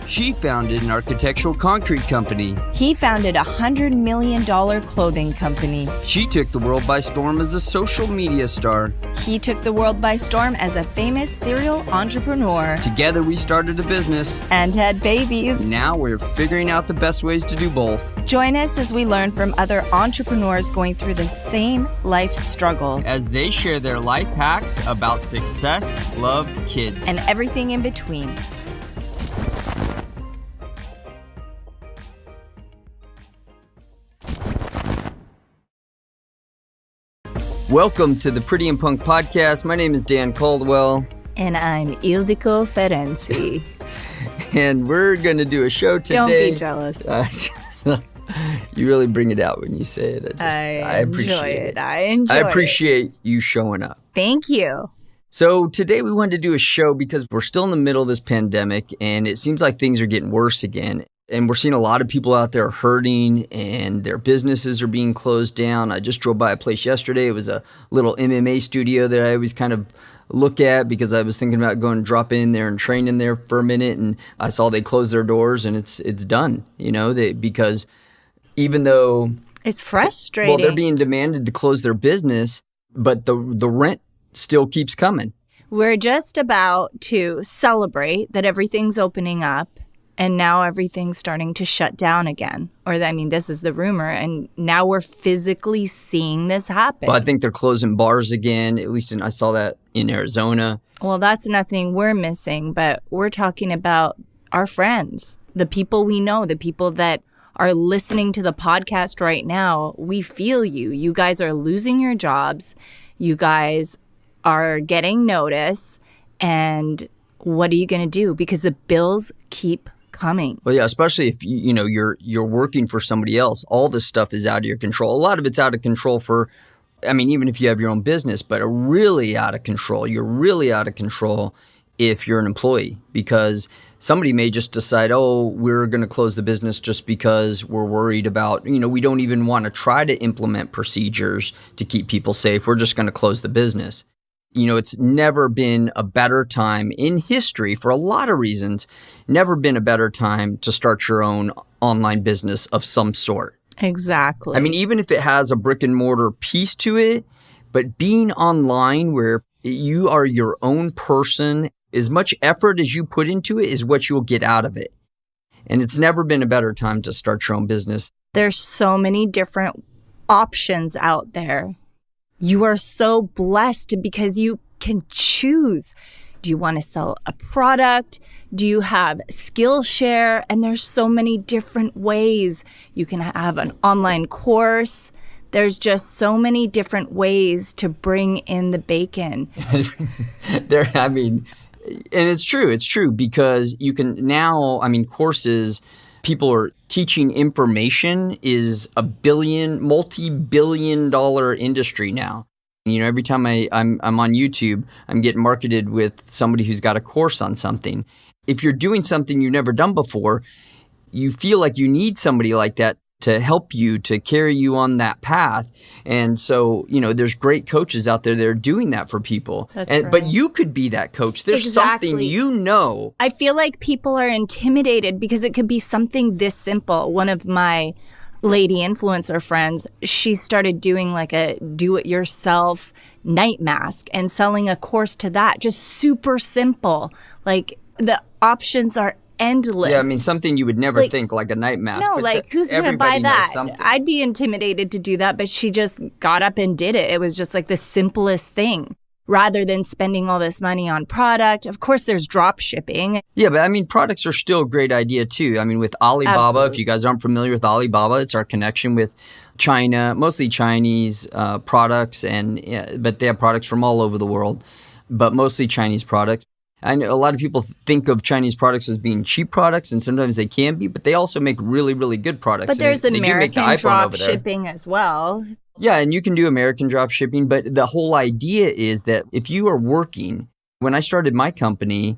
She founded an architectural concrete company. He founded a $100 million clothing company. She took the world by storm as a social media star. He took the world by storm as a famous serial entrepreneur. Together we started a business. And had babies. Now we're figuring out the best ways to do both. Join us as we learn from other entrepreneurs going through the same life struggles. As they share their life hacks about success, love, kids, and everything in between. Welcome to the Pretty and Punk podcast. My name is Dan Caldwell. And I'm Ildiko Ferenczi. And we're going to do a show today. Don't be jealous. You really bring it out when you say it. I appreciate it. I enjoy it. I appreciate you showing up. Thank you. So today we wanted to do a show because we're still in the middle of this pandemic and it seems like things are getting worse again. And we're seeing a lot of people out there hurting and their businesses are being closed down. I just drove by a place yesterday. It was a little MMA studio that I always kind of look at because I was thinking about going and drop in there and train in there for a minute. And I saw they closed their doors and it's done, because even though it's frustrating. Well, they're being demanded to close their business, but the rent still keeps coming. We're just about to celebrate that everything's opening up. And now everything's starting to shut down again. This is the rumor. And now we're physically seeing this happen. Well, I think they're closing bars again. At least I saw that in Arizona. Well, that's nothing we're missing. But we're talking about our friends, the people we know, the people that are listening to the podcast right now. We feel you. You guys are losing your jobs. You guys are getting notice. And what are you going to do? Because the bills keep coming. Well, yeah, especially if you're working for somebody else. All this stuff is out of your control. A lot of it's out of control even if you have your own business, but really out of control. You're really out of control if you're an employee because somebody may just decide, we're going to close the business just because we're worried about, we don't even want to try to implement procedures to keep people safe. We're just going to close the business. It's never been a better time in history for a lot of reasons, never been a better time to start your own online business of some sort. Exactly. Even if it has a brick and mortar piece to it, but being online where you are your own person, as much effort as you put into it is what you'll get out of it. And it's never been a better time to start your own business. There's so many different options out there. You are so blessed because you can choose. Do you want to sell a product? Do you have Skillshare? And there's so many different ways. You can have an online course. There's just so many different ways to bring in the bacon. And it's true because you can now, courses, people are teaching information is a multi-billion dollar industry now. Every time I'm on YouTube, I'm getting marketed with somebody who's got a course on something. If you're doing something you've never done before, you feel like you need somebody like that to help you, to carry you on that path. And so, there's great coaches out there that are doing that for people. Right. But you could be that coach. There's something I feel like people are intimidated because it could be something this simple. One of my lady influencer friends, she started doing like a do-it-yourself night mask and selling a course to that. Just super simple. Like the options are endless. Yeah, something you would never think, like a night mask. No, who's going to buy that? I'd be intimidated to do that, but she just got up and did it. It was just like the simplest thing. Rather than spending all this money on product. Of course, there's drop shipping. Yeah, but products are still a great idea too. With Alibaba, Absolutely. If you guys aren't familiar with Alibaba, it's our connection with China, mostly Chinese products, but they have products from all over the world, but mostly Chinese products. I know a lot of people think of Chinese products as being cheap products, and sometimes they can be, but they also make really, really good products. But there's American drop shipping as well. Yeah, and you can do American drop shipping, but the whole idea is that if you are working, when I started my company,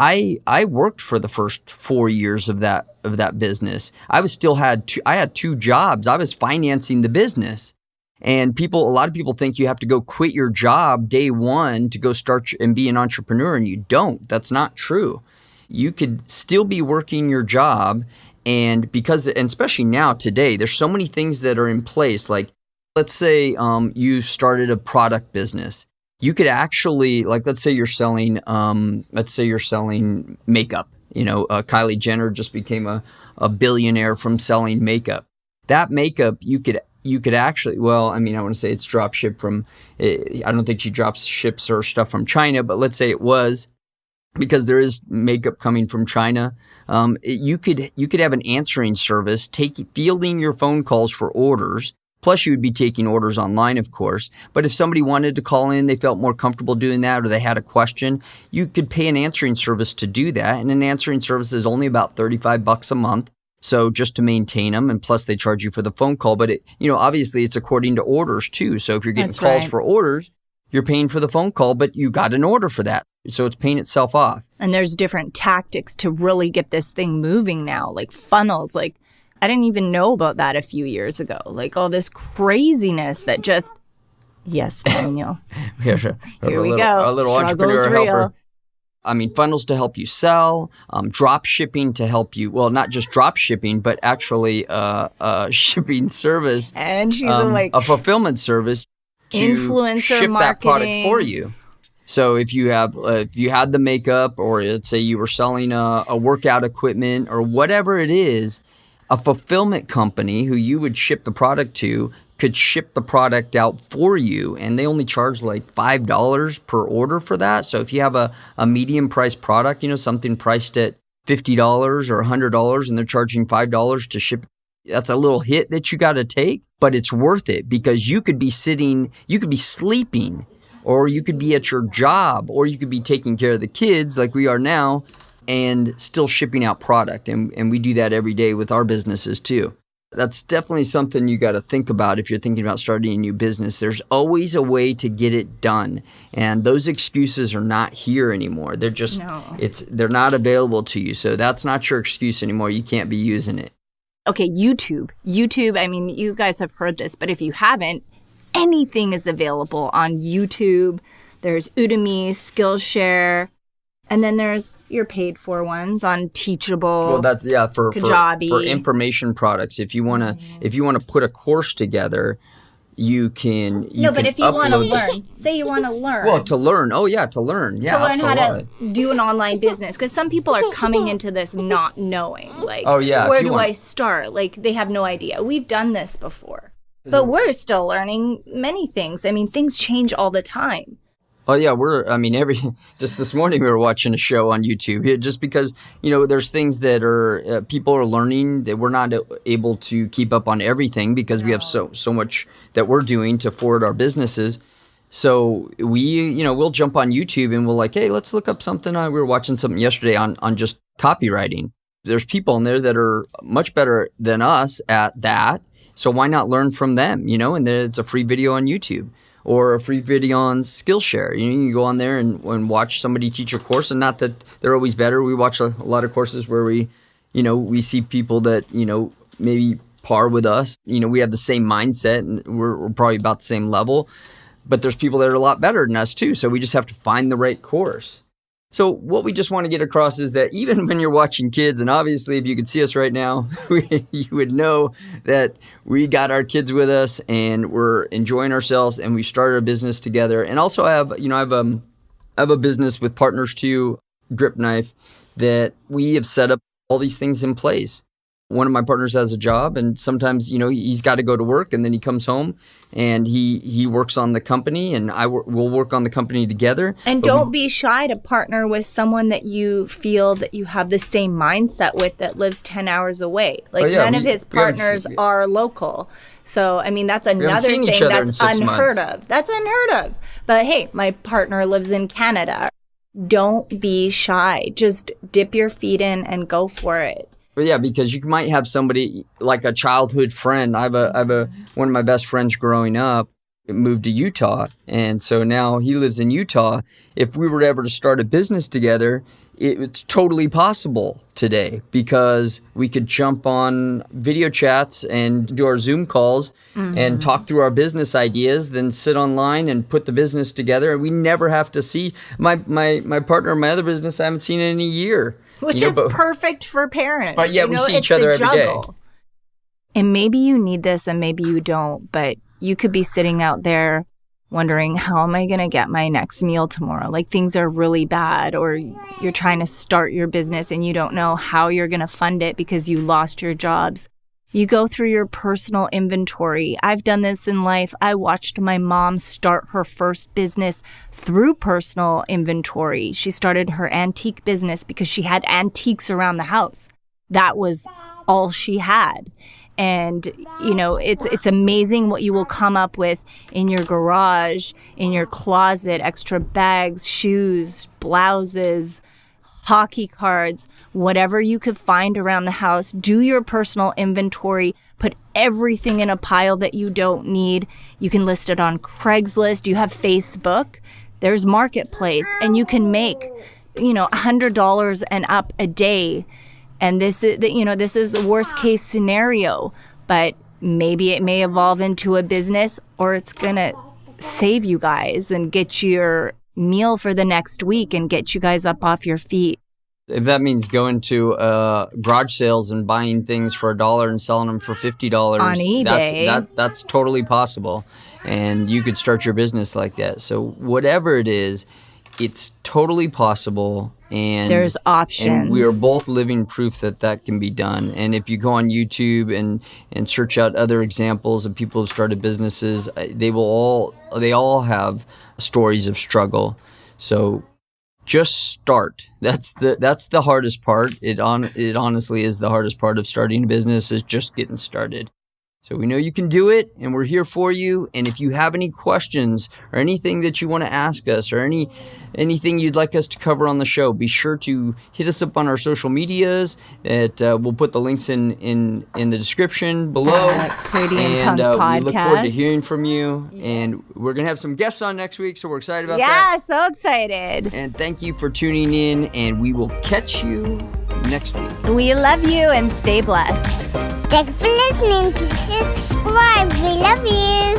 I worked for the first 4 years of that business. I had two jobs. I was financing the business. And a lot of people think you have to go quit your job day one to go start and be an entrepreneur, and you don't. That's not true. You could still be working your job, and especially now today, there's so many things that are in place. Like, let's say you started a product business. You could actually, like, let's say you're selling makeup. Kylie Jenner just became a billionaire from selling makeup. That makeup, you could actually, well, I want to say it's drop ship from, I don't think she ships her stuff from China, but let's say it was, because there is makeup coming from China. You could have an answering service, fielding your phone calls for orders. Plus, you would be taking orders online, of course. But if somebody wanted to call in, they felt more comfortable doing that, or they had a question, you could pay an answering service to do that. And an answering service is only about $35 a month. So just to maintain them, and plus they charge you for the phone call. But obviously it's according to orders too. So if you're getting calls for orders, you're paying for the phone call, but you got an order for that. So it's paying itself off. And there's different tactics to really get this thing moving now, like funnels. Like, I didn't even know about that a few years ago. Like all this craziness that just, yes, Daniel. Yeah, sure. Here we go. A little entrepreneur helper. Funnels to help you sell, drop shipping to help you, well, not just drop shipping, but actually a shipping service. And she's a fulfillment service to influencer ship marketing. That product for you. So if you had the makeup, or let's say you were selling a workout equipment or whatever it is, a fulfillment company who you would ship the product to could ship the product out for you, and they only charge like $5 per order for that. So if you have a medium priced product, something priced at $50 or $100, and they're charging $5 to ship, that's a little hit that you got to take, but it's worth it, because you could be sleeping, or you could be at your job, or you could be taking care of the kids like we are now, and still shipping out product. And we do that every day with our businesses too. That's definitely something you got to think about if you're thinking about starting a new business. There's always a way to get it done. And those excuses are not here anymore. They're just, they're not available to you. So that's not your excuse anymore. You can't be using it. Okay, YouTube. You guys have heard this, but if you haven't, anything is available on YouTube. There's Udemy, Skillshare. And then there's your paid for ones on Teachable. Well, that's for Kajabi. For information products. If you want to put a course together, you can. But if you want to learn, say you want to learn. Well, to learn. Oh yeah, to learn. Yeah, to learn absolutely. how to do an online business, because some people are coming into this not knowing. Like, oh yeah, where do I start? Like, they have no idea. We've done this before, but we're still learning many things. Things change all the time. Oh yeah, just this morning we were watching a show on YouTube, just because, there's things that are, people are learning that we're not able to keep up on everything, because we have so much that we're doing to forward our businesses. So we'll jump on YouTube and we'll hey, let's look up something. We were watching something yesterday on just copywriting. There's people in there that are much better than us at that. So why not learn from them, and it's a free video on YouTube. Or a free video on Skillshare. You can go on there and watch somebody teach a course, and not that they're always better. We watch a lot of courses where we see people that, maybe par with us. We have the same mindset, and we're probably about the same level. But there's people that are a lot better than us too. So we just have to find the right course. So what we just want to get across is that even when you're watching kids, and obviously if you could see us right now, you would know that we got our kids with us and we're enjoying ourselves, and we started a business together. And also I have a business with partners too, Grip Knife, that we have set up all these things in place. One of my partners has a job, and sometimes, he's got to go to work, and then he comes home and he works on the company, and we'll work on the company together. And don't be shy to partner with someone that you feel that you have the same mindset with, that lives 10 hours away. None of his partners are local. So, that's another thing that's unheard of. That's unheard of. But hey, my partner lives in Canada. Don't be shy. Just dip your feet in and go for it. But yeah, because you might have somebody like a childhood friend. I have one of my best friends growing up. moved to Utah. And so now he lives in Utah. If we were ever to start a business together, it's totally possible today because we could jump on video chats and do our Zoom calls and talk through our business ideas, then sit online and put the business together. We never have to see my partner in my other business. I haven't seen in a year. Which is perfect for parents. But yeah, we see each other every day. And maybe you need this and maybe you don't, but you could be sitting out there wondering, how am I going to get my next meal tomorrow? Like things are really bad, or you're trying to start your business and you don't know how you're going to fund it because you lost your jobs. You go through your personal inventory. I've done this in life. I watched my mom start her first business through personal inventory. She started her antique business because she had antiques around the house. That was all she had. And, you know, it's amazing what you will come up with in your garage, in your closet, extra bags, shoes, blouses, hockey cards, whatever you could find around the house. Do your personal inventory, put everything in a pile that you don't need. You can list it on Craigslist. You have Facebook, there's Marketplace, and you can make, you know, $100 and up a day. And this is a worst case scenario, but maybe it may evolve into a business, or it's going to save you guys and get your meal for the next week and get you guys up off your feet. If that means going to garage sales and buying things for $1 and selling them for $50 on eBay, that's totally possible. And you could start your business like that. So whatever it is, it's totally possible. And there's options. And we are both living proof that that can be done. And if you go on YouTube and search out other examples of people who've started businesses, they all have stories of struggle. So just start. That's the hardest part. It honestly is the hardest part of starting a business, is just getting started. So we know you can do it, and we're here for you. And if you have any questions or anything that you want to ask us, or anything you'd like us to cover on the show, be sure to hit us up on our social medias. We'll put the links in the description below. Pretty and Punk we look forward to hearing from you. Yes. And we're going to have some guests on next week, so we're excited about that. Yeah, so excited. And thank you for tuning in, and we will catch you next week. We love you, and stay blessed. Thanks for listening. Please subscribe. We love you.